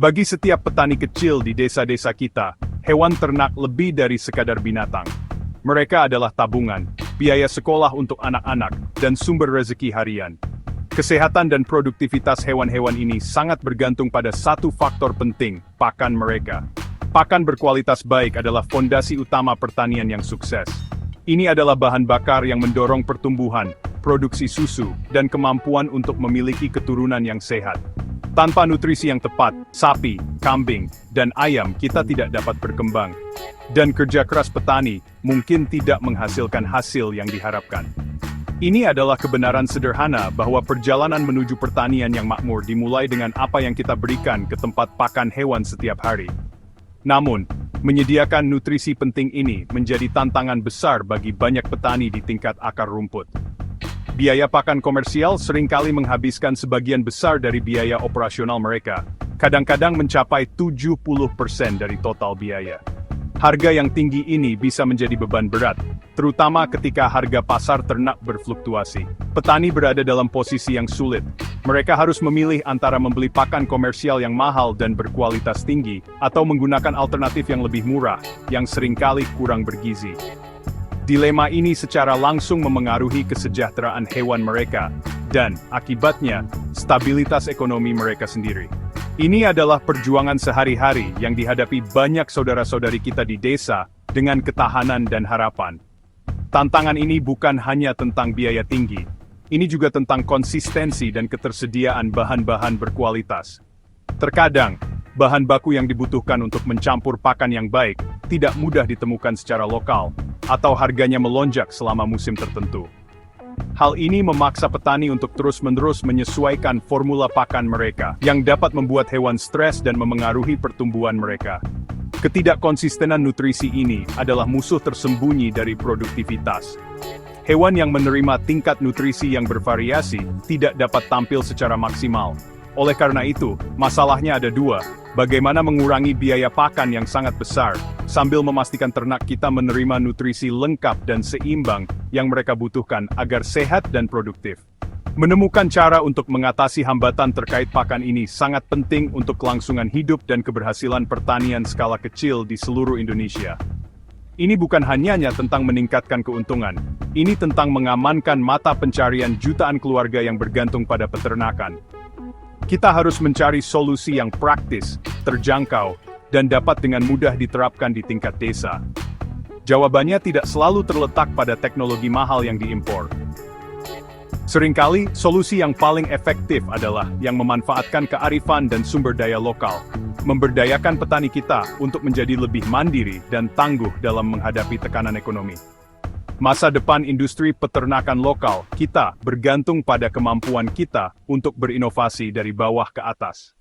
Bagi setiap petani kecil di desa-desa kita, hewan ternak lebih dari sekadar binatang. Mereka adalah tabungan, biaya sekolah untuk anak-anak, dan sumber rezeki harian. Kesehatan dan produktivitas hewan-hewan ini sangat bergantung pada satu faktor penting, pakan mereka. Pakan berkualitas baik adalah fondasi utama pertanian yang sukses. Ini adalah bahan bakar yang mendorong pertumbuhan, produksi susu, dan kemampuan untuk memiliki keturunan yang sehat. Tanpa nutrisi yang tepat, sapi, kambing, dan ayam kita tidak dapat berkembang. Dan kerja keras petani mungkin tidak menghasilkan hasil yang diharapkan. Ini adalah kebenaran sederhana bahwa perjalanan menuju pertanian yang makmur dimulai dengan apa yang kita berikan ke tempat pakan hewan setiap hari. Namun, menyediakan nutrisi penting ini menjadi tantangan besar bagi banyak petani di tingkat akar rumput. Biaya pakan komersial seringkali menghabiskan sebagian besar dari biaya operasional mereka, kadang-kadang mencapai 70% dari total biaya. Harga yang tinggi ini bisa menjadi beban berat, terutama ketika harga pasar ternak berfluktuasi. Petani berada dalam posisi yang sulit. Mereka harus memilih antara membeli pakan komersial yang mahal dan berkualitas tinggi, atau menggunakan alternatif yang lebih murah, yang seringkali kurang bergizi. Dilema ini secara langsung memengaruhi kesejahteraan hewan mereka, dan, akibatnya, stabilitas ekonomi mereka sendiri. Ini adalah perjuangan sehari-hari yang dihadapi banyak saudara-saudari kita di desa, dengan ketahanan dan harapan. Tantangan ini bukan hanya tentang biaya tinggi, ini juga tentang konsistensi dan ketersediaan bahan-bahan berkualitas. Terkadang, bahan baku yang dibutuhkan untuk mencampur pakan yang baik, tidak mudah ditemukan secara lokal, atau harganya melonjak selama musim tertentu. Hal ini memaksa petani untuk terus-menerus menyesuaikan formula pakan mereka, yang dapat membuat hewan stres dan memengaruhi pertumbuhan mereka. Ketidakkonsistenan nutrisi ini adalah musuh tersembunyi dari produktivitas. Hewan yang menerima tingkat nutrisi yang bervariasi tidak dapat tampil secara maksimal. Oleh karena itu, masalahnya ada dua: bagaimana mengurangi biaya pakan yang sangat besar, sambil memastikan ternak kita menerima nutrisi lengkap dan seimbang yang mereka butuhkan agar sehat dan produktif. Menemukan cara untuk mengatasi hambatan terkait pakan ini sangat penting untuk kelangsungan hidup dan keberhasilan pertanian skala kecil di seluruh Indonesia. Ini bukan hanya tentang meningkatkan keuntungan, ini tentang mengamankan mata pencarian jutaan keluarga yang bergantung pada peternakan. Kita harus mencari solusi yang praktis, terjangkau, dan dapat dengan mudah diterapkan di tingkat desa. Jawabannya tidak selalu terletak pada teknologi mahal yang diimpor. Seringkali, solusi yang paling efektif adalah yang memanfaatkan kearifan dan sumber daya lokal, memberdayakan petani kita untuk menjadi lebih mandiri dan tangguh dalam menghadapi tekanan ekonomi. Masa depan industri peternakan lokal kita bergantung pada kemampuan kita untuk berinovasi dari bawah ke atas.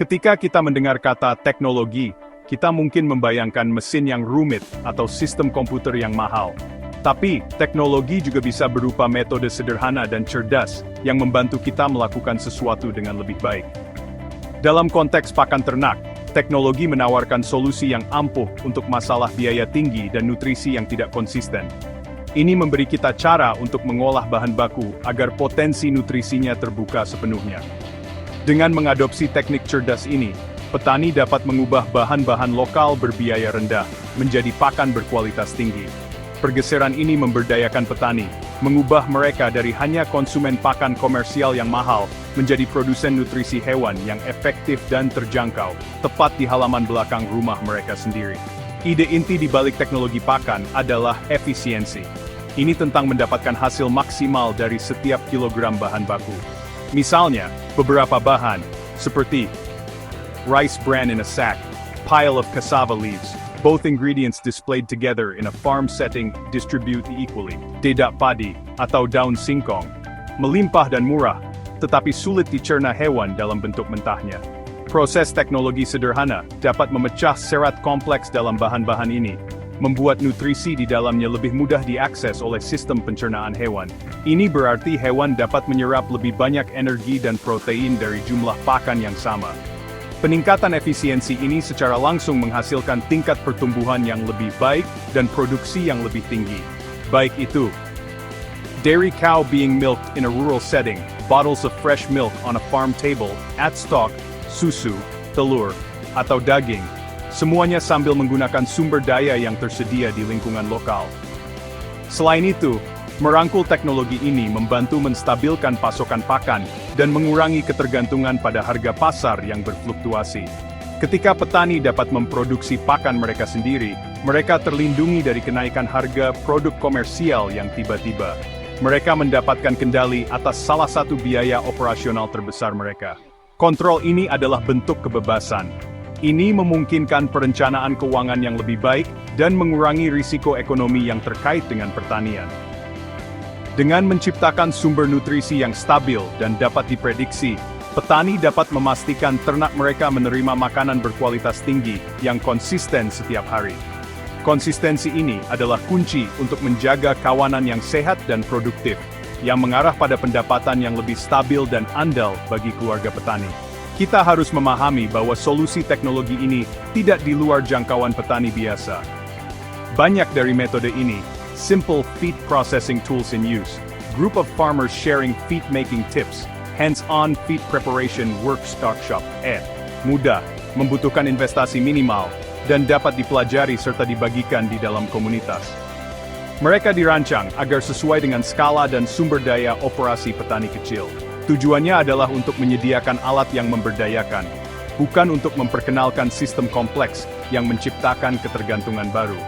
Ketika kita mendengar kata teknologi, kita mungkin membayangkan mesin yang rumit atau sistem komputer yang mahal. Tapi, teknologi juga bisa berupa metode sederhana dan cerdas yang membantu kita melakukan sesuatu dengan lebih baik. Dalam konteks pakan ternak, teknologi menawarkan solusi yang ampuh untuk masalah biaya tinggi dan nutrisi yang tidak konsisten. Ini memberi kita cara untuk mengolah bahan baku agar potensi nutrisinya terbuka sepenuhnya. Dengan mengadopsi teknik cerdas ini, petani dapat mengubah bahan-bahan lokal berbiaya rendah menjadi pakan berkualitas tinggi. Pergeseran ini memberdayakan petani, mengubah mereka dari hanya konsumen pakan komersial yang mahal, menjadi produsen nutrisi hewan yang efektif dan terjangkau, tepat di halaman belakang rumah mereka sendiri. Ide inti di balik teknologi pakan adalah efisiensi. Ini tentang mendapatkan hasil maksimal dari setiap kilogram bahan baku. Misalnya, beberapa bahan, seperti rice bran in a sack, pile of cassava leaves, both ingredients displayed together in a farm setting distribute equally. Dedak padi, atau daun singkong, melimpah dan murah, tetapi sulit dicerna hewan dalam bentuk mentahnya. Proses teknologi sederhana dapat memecah serat kompleks dalam bahan-bahan ini, membuat nutrisi di dalamnya lebih mudah diakses oleh sistem pencernaan hewan. Ini berarti hewan dapat menyerap lebih banyak energi dan protein dari jumlah pakan yang sama. Peningkatan efisiensi ini secara langsung menghasilkan tingkat pertumbuhan yang lebih baik dan produksi yang lebih tinggi. Baik itu dairy cow being milked in a rural setting, bottles of fresh milk on a farm table, at stock, susu, telur, atau daging, semuanya sambil menggunakan sumber daya yang tersedia di lingkungan lokal. Selain itu, merangkul teknologi ini membantu menstabilkan pasokan pakan dan mengurangi ketergantungan pada harga pasar yang berfluktuasi. Ketika petani dapat memproduksi pakan mereka sendiri, mereka terlindungi dari kenaikan harga produk komersial yang tiba-tiba. Mereka mendapatkan kendali atas salah satu biaya operasional terbesar mereka. Kontrol ini adalah bentuk kebebasan. Ini memungkinkan perencanaan keuangan yang lebih baik dan mengurangi risiko ekonomi yang terkait dengan pertanian. Dengan menciptakan sumber nutrisi yang stabil dan dapat diprediksi, petani dapat memastikan ternak mereka menerima makanan berkualitas tinggi yang konsisten setiap hari. Konsistensi ini adalah kunci untuk menjaga kawanan yang sehat dan produktif, yang mengarah pada pendapatan yang lebih stabil dan andal bagi keluarga petani. Kita harus memahami bahwa solusi teknologi ini tidak di luar jangkauan petani biasa. Banyak dari metode ini, simple feed processing tools in use, group of farmers sharing feed making tips, hands-on feed preparation workshop, mudah, membutuhkan investasi minimal, dan dapat dipelajari serta dibagikan di dalam komunitas. Mereka dirancang agar sesuai dengan skala dan sumber daya operasi petani kecil. Tujuannya adalah untuk menyediakan alat yang memberdayakan, bukan untuk memperkenalkan sistem kompleks yang menciptakan ketergantungan baru.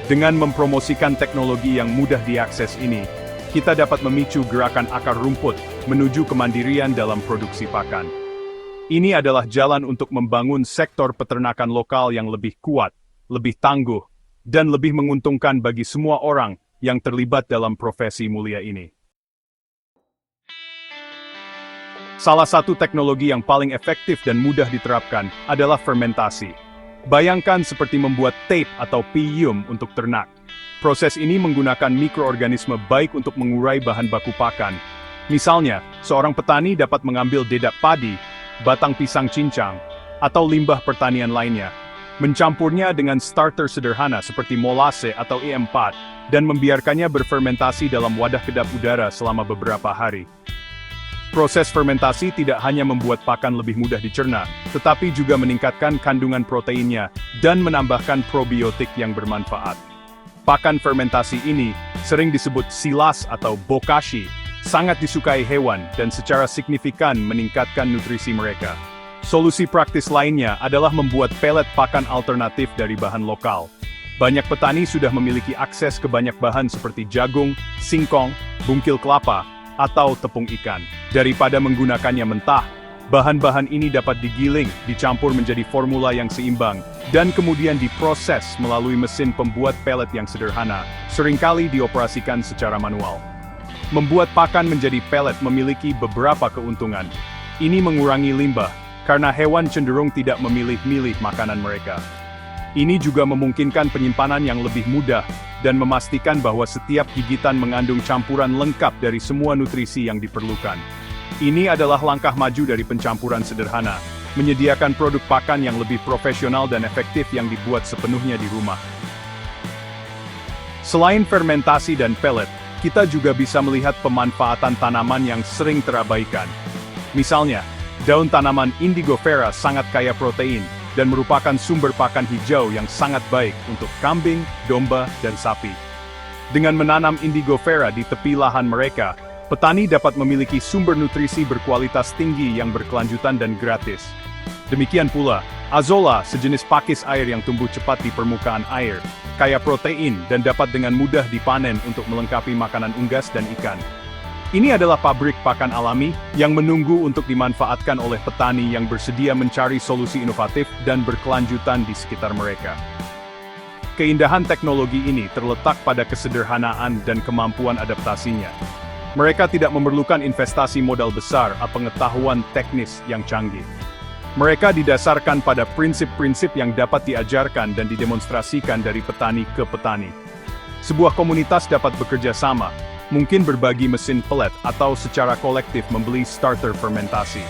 Dengan mempromosikan teknologi yang mudah diakses ini, kita dapat memicu gerakan akar rumput menuju kemandirian dalam produksi pakan. Ini adalah jalan untuk membangun sektor peternakan lokal yang lebih kuat, lebih tangguh, dan lebih menguntungkan bagi semua orang yang terlibat dalam profesi mulia ini. Salah satu teknologi yang paling efektif dan mudah diterapkan adalah fermentasi. Bayangkan seperti membuat tape atau piyum untuk ternak. Proses ini menggunakan mikroorganisme baik untuk mengurai bahan baku pakan. Misalnya, seorang petani dapat mengambil dedak padi, batang pisang cincang, atau limbah pertanian lainnya, mencampurnya dengan starter sederhana seperti molase atau E4, dan membiarkannya berfermentasi dalam wadah kedap udara selama beberapa hari. Proses fermentasi tidak hanya membuat pakan lebih mudah dicerna, tetapi juga meningkatkan kandungan proteinnya dan menambahkan probiotik yang bermanfaat. Pakan fermentasi ini, sering disebut silas atau bokashi, sangat disukai hewan dan secara signifikan meningkatkan nutrisi mereka. Solusi praktis lainnya adalah membuat pelet pakan alternatif dari bahan lokal. Banyak petani sudah memiliki akses ke banyak bahan seperti jagung, singkong, bungkil kelapa, atau tepung ikan. Daripada menggunakannya mentah, bahan-bahan ini dapat digiling, dicampur menjadi formula yang seimbang, dan kemudian diproses melalui mesin pembuat pelet yang sederhana, seringkali dioperasikan secara manual. Membuat pakan menjadi pelet memiliki beberapa keuntungan. Ini mengurangi limbah, karena hewan cenderung tidak memilih-milih makanan mereka. Ini juga memungkinkan penyimpanan yang lebih mudah, dan memastikan bahwa setiap gigitan mengandung campuran lengkap dari semua nutrisi yang diperlukan. Ini adalah langkah maju dari pencampuran sederhana, menyediakan produk pakan yang lebih profesional dan efektif yang dibuat sepenuhnya di rumah. Selain fermentasi dan pelet, kita juga bisa melihat pemanfaatan tanaman yang sering terabaikan. Misalnya, daun tanaman Indigofera sangat kaya protein, dan merupakan sumber pakan hijau yang sangat baik untuk kambing, domba, dan sapi. Dengan menanam Indigofera di tepi lahan mereka, petani dapat memiliki sumber nutrisi berkualitas tinggi yang berkelanjutan dan gratis. Demikian pula, Azolla, sejenis pakis air yang tumbuh cepat di permukaan air, kaya protein dan dapat dengan mudah dipanen untuk melengkapi makanan unggas dan ikan. Ini adalah pabrik pakan alami yang menunggu untuk dimanfaatkan oleh petani yang bersedia mencari solusi inovatif dan berkelanjutan di sekitar mereka. Keindahan teknologi ini terletak pada kesederhanaan dan kemampuan adaptasinya. Mereka tidak memerlukan investasi modal besar atau pengetahuan teknis yang canggih. Mereka didasarkan pada prinsip-prinsip yang dapat diajarkan dan didemonstrasikan dari petani ke petani. Sebuah komunitas dapat bekerja sama, mungkin berbagi mesin pelet atau secara kolektif membeli starter fermentasi.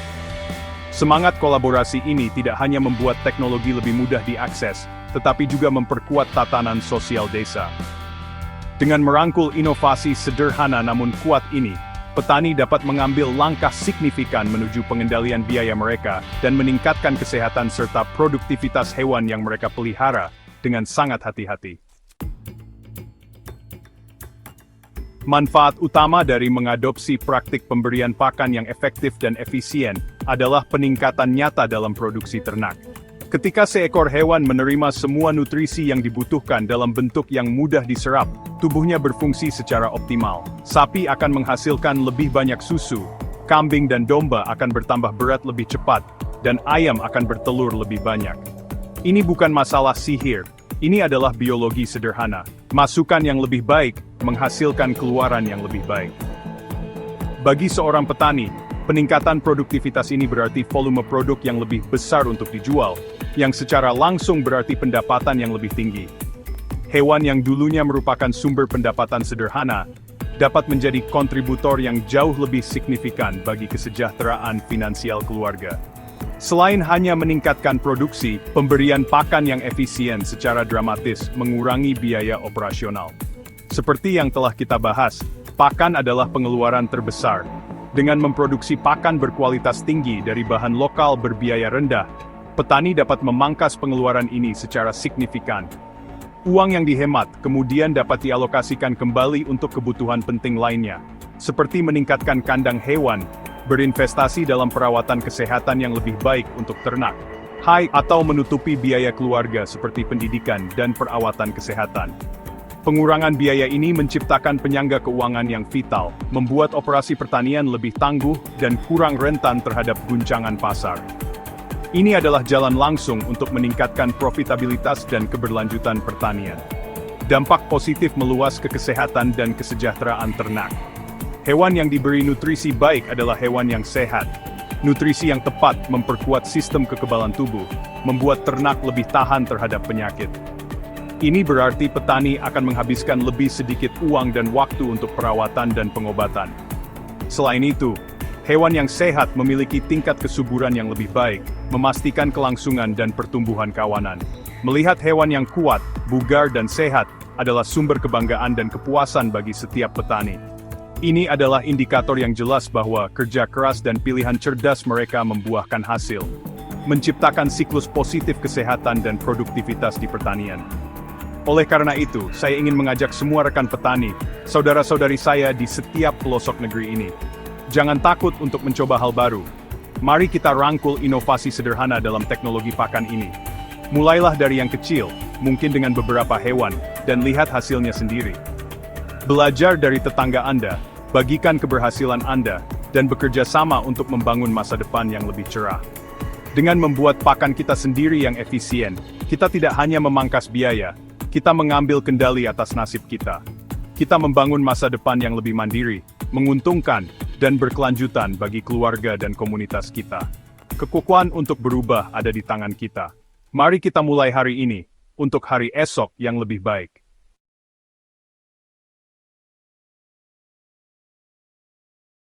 Semangat kolaborasi ini tidak hanya membuat teknologi lebih mudah diakses, tetapi juga memperkuat tatanan sosial desa. Dengan merangkul inovasi sederhana namun kuat ini, petani dapat mengambil langkah signifikan menuju pengendalian biaya mereka dan meningkatkan kesehatan serta produktivitas hewan yang mereka pelihara dengan sangat hati-hati. Manfaat utama dari mengadopsi praktik pemberian pakan yang efektif dan efisien adalah peningkatan nyata dalam produksi ternak. Ketika seekor hewan menerima semua nutrisi yang dibutuhkan dalam bentuk yang mudah diserap, tubuhnya berfungsi secara optimal. Sapi akan menghasilkan lebih banyak susu, kambing dan domba akan bertambah berat lebih cepat, dan ayam akan bertelur lebih banyak. Ini bukan masalah sihir, ini adalah biologi sederhana. Masukan yang lebih baik menghasilkan keluaran yang lebih baik. Bagi seorang petani, peningkatan produktivitas ini berarti volume produk yang lebih besar untuk dijual, yang secara langsung berarti pendapatan yang lebih tinggi. Hewan yang dulunya merupakan sumber pendapatan sederhana, dapat menjadi kontributor yang jauh lebih signifikan bagi kesejahteraan finansial keluarga. Selain hanya meningkatkan produksi, pemberian pakan yang efisien secara dramatis mengurangi biaya operasional. Seperti yang telah kita bahas, pakan adalah pengeluaran terbesar. Dengan memproduksi pakan berkualitas tinggi dari bahan lokal berbiaya rendah, petani dapat memangkas pengeluaran ini secara signifikan. Uang yang dihemat kemudian dapat dialokasikan kembali untuk kebutuhan penting lainnya, seperti meningkatkan kandang hewan, berinvestasi dalam perawatan kesehatan yang lebih baik untuk ternak, atau menutupi biaya keluarga seperti pendidikan dan perawatan kesehatan. Pengurangan biaya ini menciptakan penyangga keuangan yang vital, membuat operasi pertanian lebih tangguh dan kurang rentan terhadap guncangan pasar. Ini adalah jalan langsung untuk meningkatkan profitabilitas dan keberlanjutan pertanian. Dampak positif meluas ke kesehatan dan kesejahteraan ternak. Hewan yang diberi nutrisi baik adalah hewan yang sehat. Nutrisi yang tepat memperkuat sistem kekebalan tubuh, membuat ternak lebih tahan terhadap penyakit. Ini berarti petani akan menghabiskan lebih sedikit uang dan waktu untuk perawatan dan pengobatan. Selain itu, hewan yang sehat memiliki tingkat kesuburan yang lebih baik, memastikan kelangsungan dan pertumbuhan kawanan. Melihat hewan yang kuat, bugar dan sehat adalah sumber kebanggaan dan kepuasan bagi setiap petani. Ini adalah indikator yang jelas bahwa kerja keras dan pilihan cerdas mereka membuahkan hasil, menciptakan siklus positif kesehatan dan produktivitas di pertanian. Oleh karena itu, saya ingin mengajak semua rekan petani, saudara-saudari saya di setiap pelosok negeri ini. Jangan takut untuk mencoba hal baru. Mari kita rangkul inovasi sederhana dalam teknologi pakan ini. Mulailah dari yang kecil, mungkin dengan beberapa hewan, dan lihat hasilnya sendiri. Belajar dari tetangga Anda, bagikan keberhasilan Anda, dan bekerja sama untuk membangun masa depan yang lebih cerah. Dengan membuat pakan kita sendiri yang efisien, kita tidak hanya memangkas biaya, kita mengambil kendali atas nasib kita. Kita membangun masa depan yang lebih mandiri, menguntungkan, dan berkelanjutan bagi keluarga dan komunitas kita. Kekuatan untuk berubah ada di tangan kita. Mari kita mulai hari ini, untuk hari esok yang lebih baik.